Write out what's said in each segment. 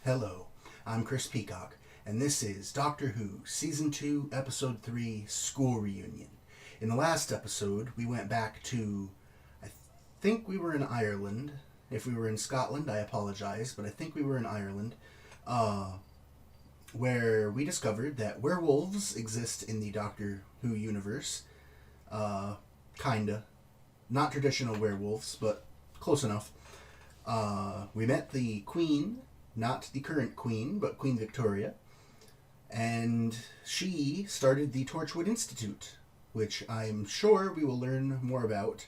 Hello, I'm Chris Peacock, and this is Doctor Who, Season 2, Episode 3, School Reunion. In the last episode, we went back to, I think we were in Ireland. If we were in Scotland, I apologize, but I think we were in Ireland, where we discovered that werewolves exist in the Doctor Who universe. Kinda. Not traditional werewolves, but close enough. We met the Queen, not the current Queen, but Queen Victoria, and she started the Torchwood Institute, which I'm sure we will learn more about.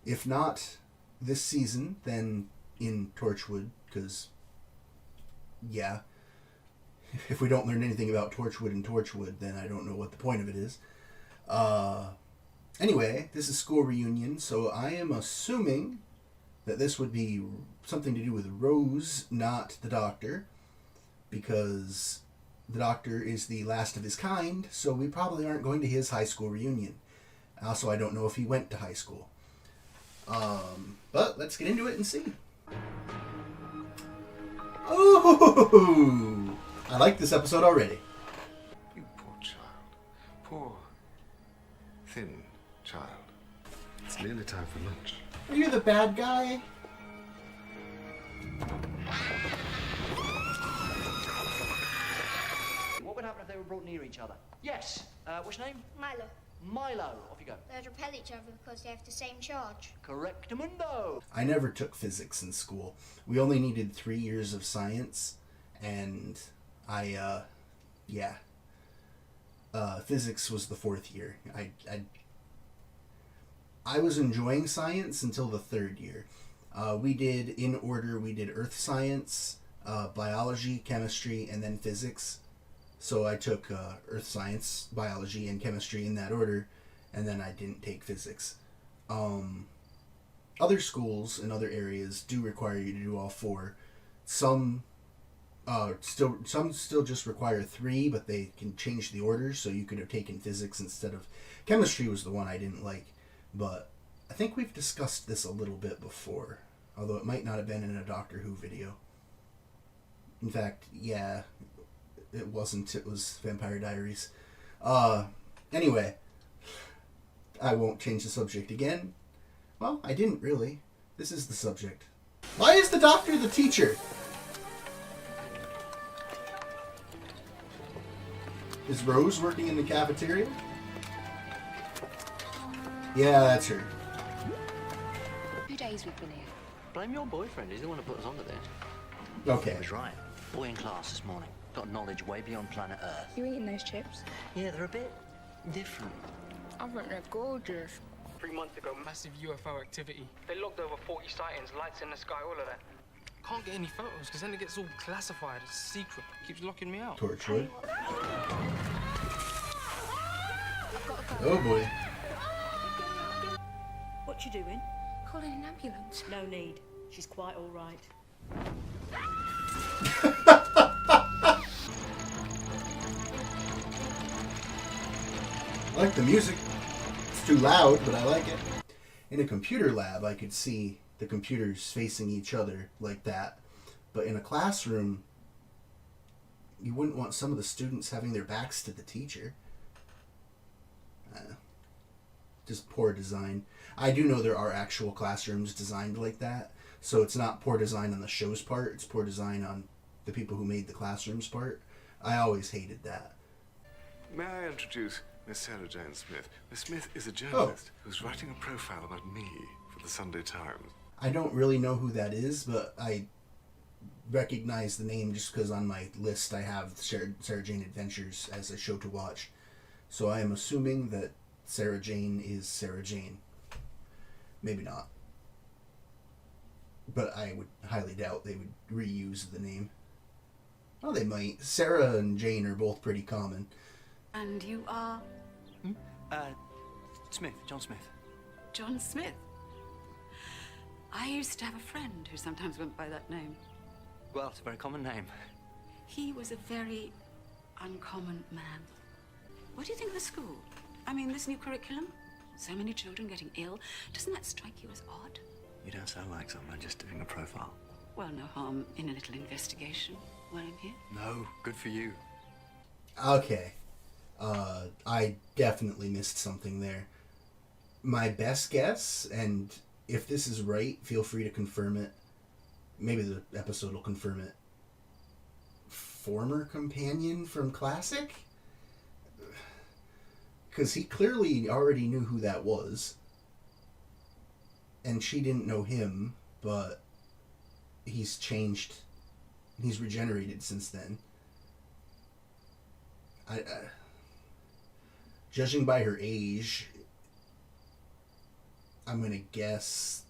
If not this season, then in Torchwood, because, yeah, if we don't learn anything about Torchwood in Torchwood, then I don't know what the point of it is. Anyway, this is School Reunion, so I am assuming that this would be something to do with Rose, not the Doctor, because the Doctor is the last of his kind, so we probably aren't going to his high school reunion. Also, I don't know if he went to high school. But let's get into it and see. Oh! I like this episode already. You poor child. Poor, thin child. It's nearly time for lunch. Are you the bad guy? What would happen if they were brought near each other? Yes. What's your name? Milo. Milo. Off you go. They'd repel each other because they have the same charge. Correctamundo. I never took physics in school. We only needed 3 years of science, and physics was the 4th year. I was enjoying science until the 3rd year. We did earth science, biology, chemistry, and then physics. So I took earth science, biology, and chemistry in that order, and then I didn't take physics. Other schools in other areas do require you to do all 4. Some still just require 3, but they can change the order, so you could have taken physics instead of... Chemistry was the one I didn't like, but I think we've discussed this a little bit before, although it might not have been in a Doctor Who video. In fact, yeah, it wasn't. It was Vampire Diaries. Anyway, I won't change the subject again. Well, I didn't really. This is the subject. Why is the Doctor the teacher? Is Rose working in the cafeteria? Yeah, that's her. 2 days we've been here. Blame your boyfriend. He's the one who put us onto this. Okay. He was right. Boy in class this morning. Got knowledge way beyond planet Earth. You eating those chips? Yeah, they're a bit different. I think they're gorgeous. 3 months ago, massive UFO activity. They logged over 40 sightings, lights in the sky, all of that. Can't get any photos, because then it gets all classified. It's a secret. Keeps locking me out. Torchwood. Oh boy. What you doing? Calling an ambulance. No need. She's quite all right. I like the music. It's too loud, but I like it. In a computer lab, I could see the computers facing each other like that. But in a classroom, you wouldn't want some of the students having their backs to the teacher. Just poor design. I do know there are actual classrooms designed like that, so it's not poor design on the show's part, it's poor design on the people who made the classrooms part. I always hated that. May I introduce Miss Sarah Jane Smith? Miss Smith is a journalist who's writing a profile about me for the Sunday Times. I don't really know who that is, but I recognize the name just because on my list I have Sarah Jane Adventures as a show to watch. So I am assuming that Sarah Jane is Sarah Jane. Maybe not. But I would highly doubt they would reuse the name. Well, they might. Sarah and Jane are both pretty common. And you are? Smith. John Smith. John Smith. I used to have a friend who sometimes went by that name. Well, it's a very common name. He was a very uncommon man. What do you think of the school? I mean, this new curriculum? So many children getting ill. Doesn't that strike you as odd? You don't sound like someone just doing a profile. Well, no harm in a little investigation while I'm here. No, good for you. Okay. I definitely missed something there. My best guess, and if this is right, feel free to confirm it. Maybe the episode will confirm it. Former companion from Classic? Because he clearly already knew who that was. And she didn't know him, but he's changed. He's regenerated since then. Judging by her age, I'm going to guess...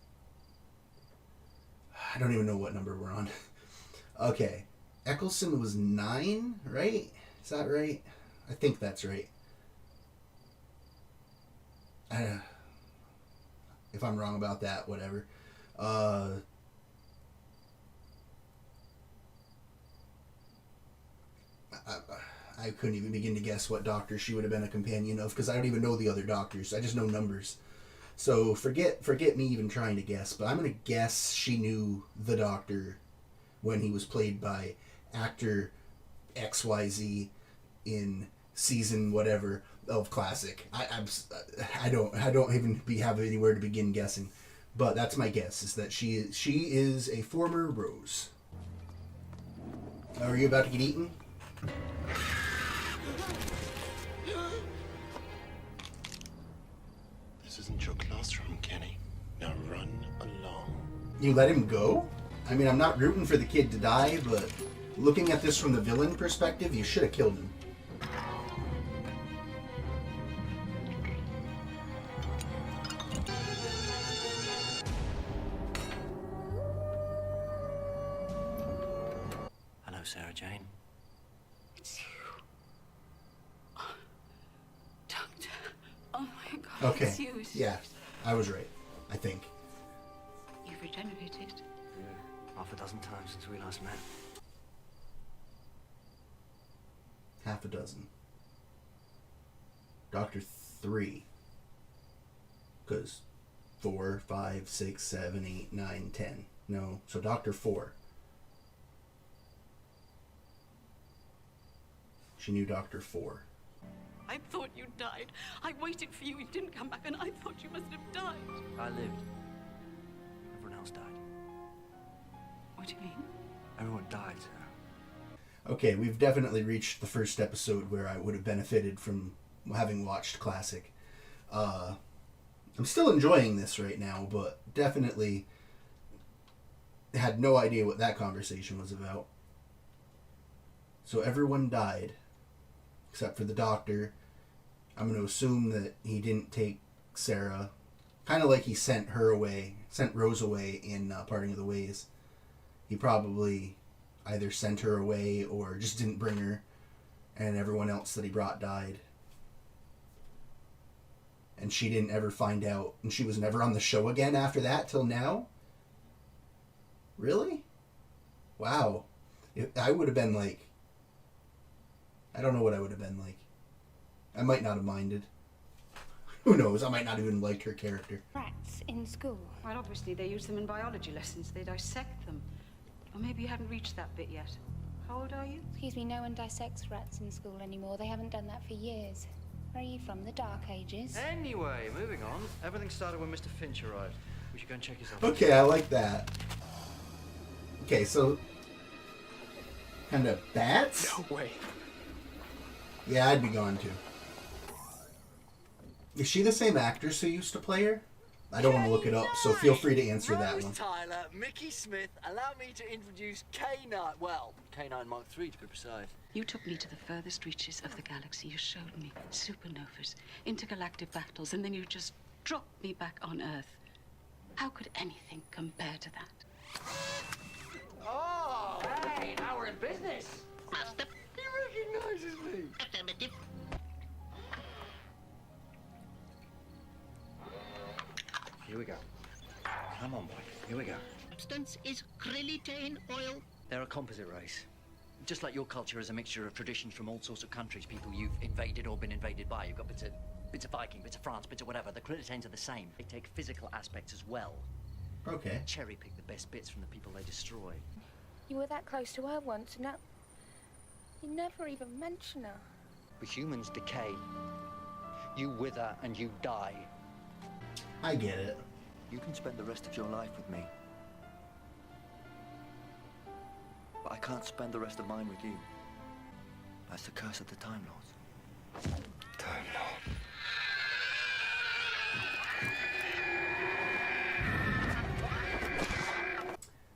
I don't even know what number we're on. Okay. Eccleston was 9, right? Is that right? I think that's right. If I'm wrong about that, whatever. I couldn't even begin to guess what doctor she would have been a companion of, because I don't even know the other doctors. I just know numbers. So forget me even trying to guess, but I'm going to guess she knew the doctor when he was played by actor XYZ in season whatever of Classic. I don't even have anywhere to begin guessing, but that's my guess, is that she is a former Rose. Are you about to get eaten? This isn't your classroom, Kenny. Now run along. You let him go? I mean, I'm not rooting for the kid to die, but looking at this from the villain perspective, you should have killed him. Hello, Sarah Jane. It's you. Oh, Doctor. Oh my God. Okay. It's you. Yeah, I was right. I think. You've regenerated. Half a dozen times since we last met. Half a dozen. Dr. 3. Because 4, 5, 6, 7, 8, 9, 10. No, so Dr. 4. She knew Dr. 4. I thought you died. I waited for you. You didn't come back, and I thought you must have died. I lived. Everyone else died. What do you mean? Everyone died, Sarah. Okay, we've definitely reached the first episode where I would have benefited from having watched Classic. I'm still enjoying this right now, but definitely had no idea what that conversation was about. So everyone died, except for the doctor. I'm going to assume that he didn't take Sarah, kind of like he sent Rose away in Parting of the Ways. He probably either sent her away or just didn't bring her, and everyone else that he brought died. And she didn't ever find out, and she was never on the show again after that till now? Really? Wow. I would have been like... I don't know what I would have been like. I might not have minded. Who knows? I might not even liked her character. Rats in school. Well, obviously they use them in biology lessons. They dissect them. Or maybe you haven't reached that bit yet. How old are you? Excuse me, no one dissects rats in school anymore. They haven't done that for years. Where are you from? The Dark Ages? Anyway, moving on. Everything started when Mr. Finch arrived. We should go and check his office. Okay, I like that. Okay, so... kind of bats? No way. Yeah, I'd be gone too. Is she the same actress who used to play her? I don't want to look it up, so feel free to answer that Rose one. Tyler, Mickey Smith, allow me to introduce K9. Well, K9 Mark III to be precise. You took me to the furthest reaches of the galaxy. You showed me supernovas, intergalactic battles, and then you just dropped me back on Earth. How could anything compare to that? Oh, hey, now we're in business. Master. He recognizes me. Affirmative. Here we go. Come on, boy. Here we go. Substance is Krillitane oil. They're a composite race. Just like your culture is a mixture of traditions from all sorts of countries, people you've invaded or been invaded by. You've got bits of Viking, bits of France, bits of whatever. The Krillitanes are the same. They take physical aspects as well. Okay. Cherry pick the best bits from the people they destroy. You were that close to her once, and now you never even mention her. The humans decay. You wither and you die. I get it. You can spend the rest of your life with me. But I can't spend the rest of mine with you. That's the curse of the Time Lords. Time Lord.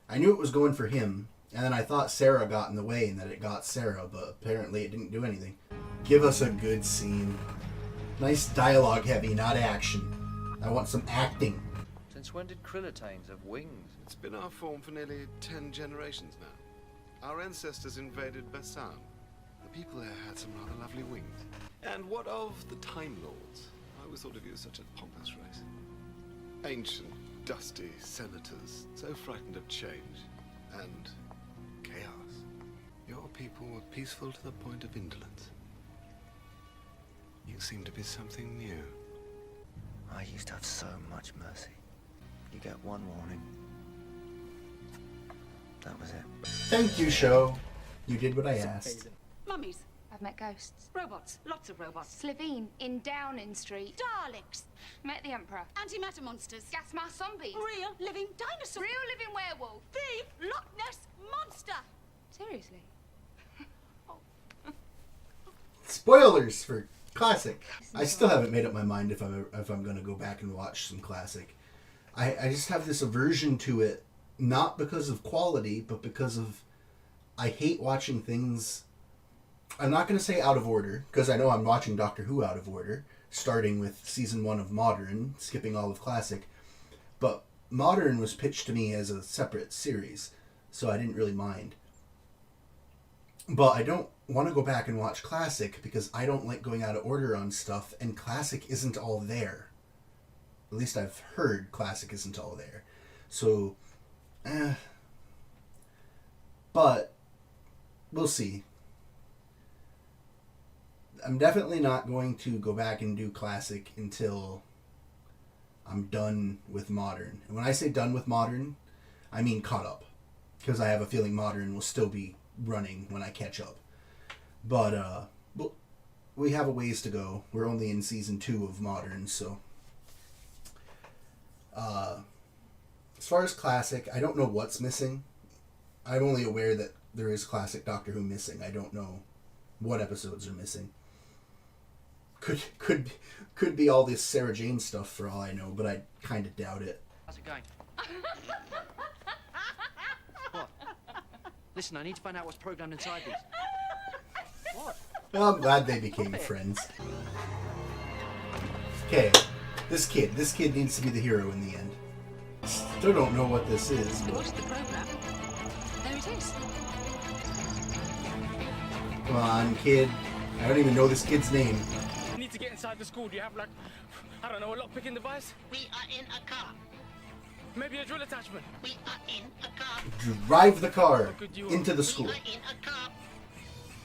I knew it was going for him, and then I thought Sarah got in the way and that it got Sarah, but apparently it didn't do anything. Give us a good scene. Nice dialogue heavy, not action. I want some acting. Since when did Krillitanes have wings? It's been our form for nearly 10 generations now. Our ancestors invaded Bassam. The people there had some rather lovely wings. And what of the Time Lords? I always thought of you as such a pompous race. Ancient, dusty senators, so frightened of change and chaos. Your people were peaceful to the point of indolence. You seem to be something new. I used to have so much mercy. You get one warning. That was it. Thank you, show. You did what I asked. Mummies, I've met ghosts. robots, lots of robots. Slivine in Downing Street. Daleks, Met the Emperor. antimatter monsters, Gas mask zombies. real living dinosaurs, Real living werewolf. the Loch Ness monster. Seriously. Spoilers for classic. I still haven't made up my mind if I'm gonna go back and watch some classic. I just have this aversion to it, not because of quality, but because of I hate watching things. I'm not gonna say out of order, because I know I'm watching Doctor Who out of order, starting with season 1 of Modern, skipping all of classic. But Modern was pitched to me as a separate series, so I didn't really mind. But I don't want to go back and watch classic because I don't like going out of order on stuff, and classic isn't all there. At least I've heard classic isn't all there. So, but we'll see. I'm definitely not going to go back and do classic until I'm done with Modern. And when I say done with Modern, I mean caught up. Because I have a feeling Modern will still be running when I catch up. But we have a ways to go. We're only in season 2 of Modern, so as far as classic, I don't know what's missing. I'm only aware that there is classic Doctor Who missing. I don't know what episodes are missing. Could be all this Sarah Jane stuff for all I know, but I kind of doubt it. How's it going? What? Listen, I need to find out what's programmed inside these. What? Well, I'm glad they became friends. Okay, this kid needs to be the hero in the end. Still don't know what this is, but What's the program? There it is. come on, kid. I don't even know this kid's name. You need to get inside the school. Do you have, like, I don't know, a lock-picking device? We are in a car. Maybe a drill attachment? We are in a car. Drive the car you into the school. We are in a car.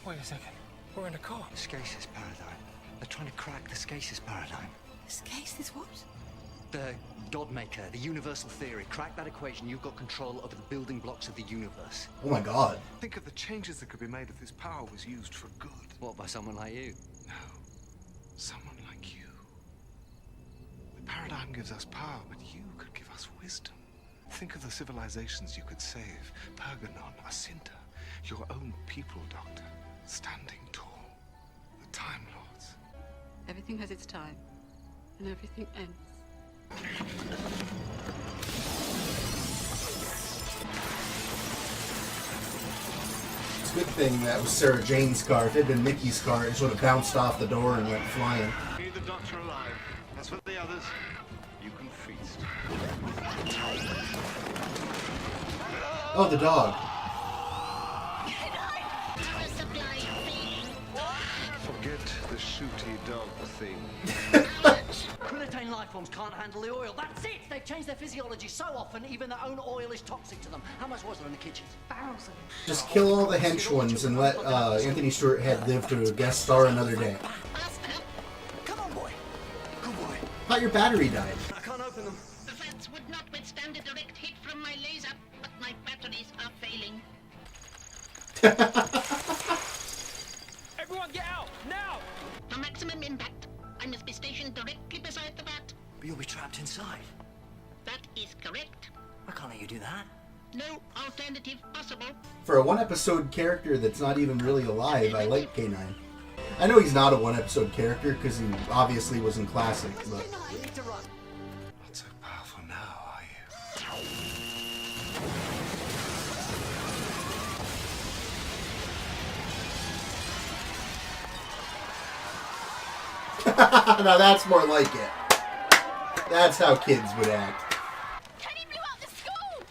Wait a second. We're in a car. The Scasis paradigm. They're trying to crack the Scasis paradigm. Scasis what? The Godmaker, the universal theory. Crack that equation, you've got control over the building blocks of the universe. Oh my god. Think of the changes that could be made if this power was used for good. What, by someone like you? No, someone like you. The paradigm gives us power, but you could give us wisdom. Think of the civilizations you could save. Pergamon, Asinta, your own people, Doctor. Standing tall. The Time Lords. Everything has its time, and everything ends. It's a good thing that was Sarah Jane's car. If it had been Mickey's car, it just would have bounced off the door and went flying. Leave the Doctor alive. As for the others, you can feast. Oh, the dog. Power supply failing. Forget the shooty dog thing. Krillitane lifeforms can't handle the oil. That's it! They've changed their physiology so often, even their own oil is toxic to them. How much was there in the kitchen? Barrels of it. Just kill all the hench ones and let Anthony Stewart Head live to guest star another day. Faster. Come on, boy. Good boy. Thought your battery died. I can't open them. The vats would not withstand a direct Everyone get out, now! For maximum impact, I must be stationed directly beside the vat. But you'll be trapped inside. That is correct. Why can't let you do that? No alternative possible. For a one-episode character that's not even really alive, I like K9. I know he's not a one-episode character because he obviously was in Classic, but... Not so powerful now, are you? Now that's more like it. That's how kids would act. Kenny blew out the school!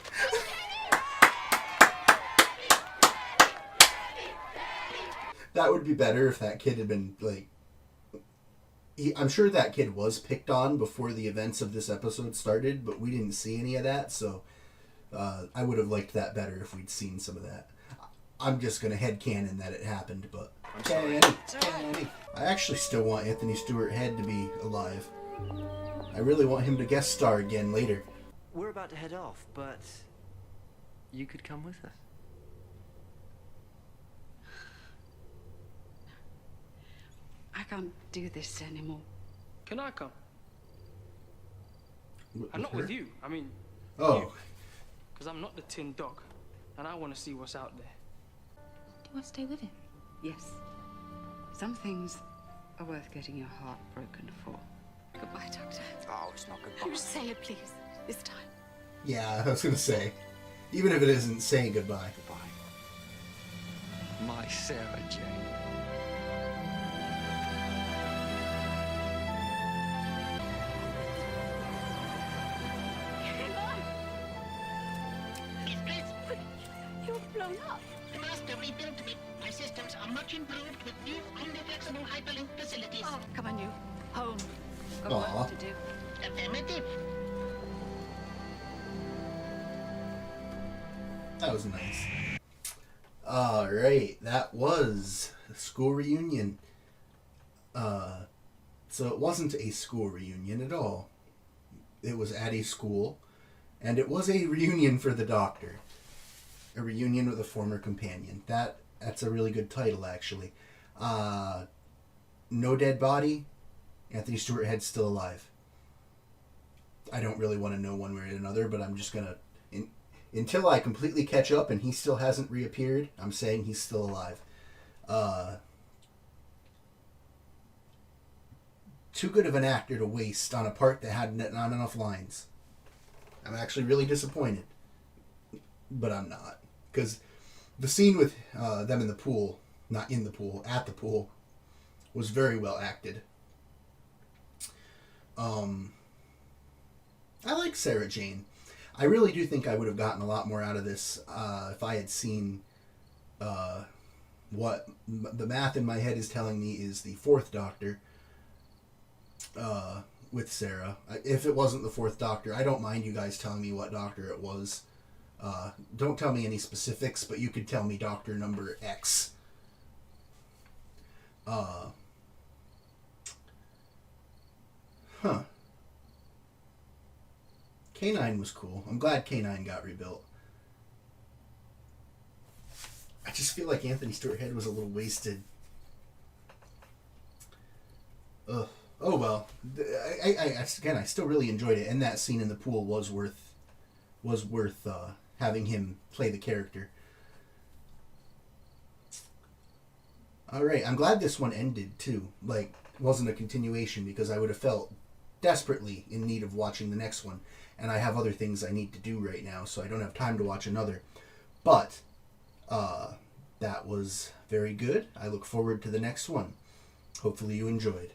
That would be better if that kid had been, like... I'm sure that kid was picked on before the events of this episode started, but we didn't see any of that, so... I would have liked that better if we'd seen some of that. I'm just gonna headcanon that it happened, but... Kenny. I actually still want Anthony Stewart Head to be alive. I really want him to guest star again later. We're about to head off, but you could come with us. I can't do this anymore. Can I come? I'm not with you. I mean, Oh. because I'm not the tin dog, and I want to see what's out there. Do you want to stay with him? Yes. Some things are worth getting your heart broken for. Goodbye, Doctor. Oh, it's not goodbye. You say it, please. This time. Yeah, I was gonna say. Even if it isn't saying goodbye. Goodbye. My Sarah Jane. Miss Chris, You're blown up. master rebuilt me. My systems are much improved with new under-flexible hyperlink facilities. Oh, come on, you. Home. Got Aw. work to do. Affirmative. That was nice. Alright, that was a school reunion. So it wasn't a school reunion at all. It was at a school, and it was a reunion for the Doctor. A reunion with a former companion. That's a really good title, actually. No dead body. Anthony Stewart Head's still alive. I don't really want to know one way or another, but I'm just gonna... Until I completely catch up and he still hasn't reappeared, I'm saying he's still alive. Too good of an actor to waste on a part that had not enough lines. I'm actually really disappointed. But I'm not. Because the scene with them in the pool, not in the pool, at the pool, was very well acted. I like Sarah Jane. I really do think I would have gotten a lot more out of this if I had seen what the math in my head is telling me is the fourth Doctor with Sarah. If it wasn't the fourth Doctor, I don't mind you guys telling me what Doctor it was. Don't tell me any specifics, but you could tell me Doctor number X. K9 was cool. I'm glad K9 got rebuilt. I just feel like Anthony Stewart Head was a little wasted. Ugh. Oh well. I still really enjoyed it, and that scene in the pool was worth having him play the character. All right, I'm glad this one ended too. Like, wasn't a continuation, because I would have felt desperately in need of watching the next one, and I have other things I need to do right now, so I don't have time to watch another. But that was very good. I look forward to the next one. Hopefully you enjoyed.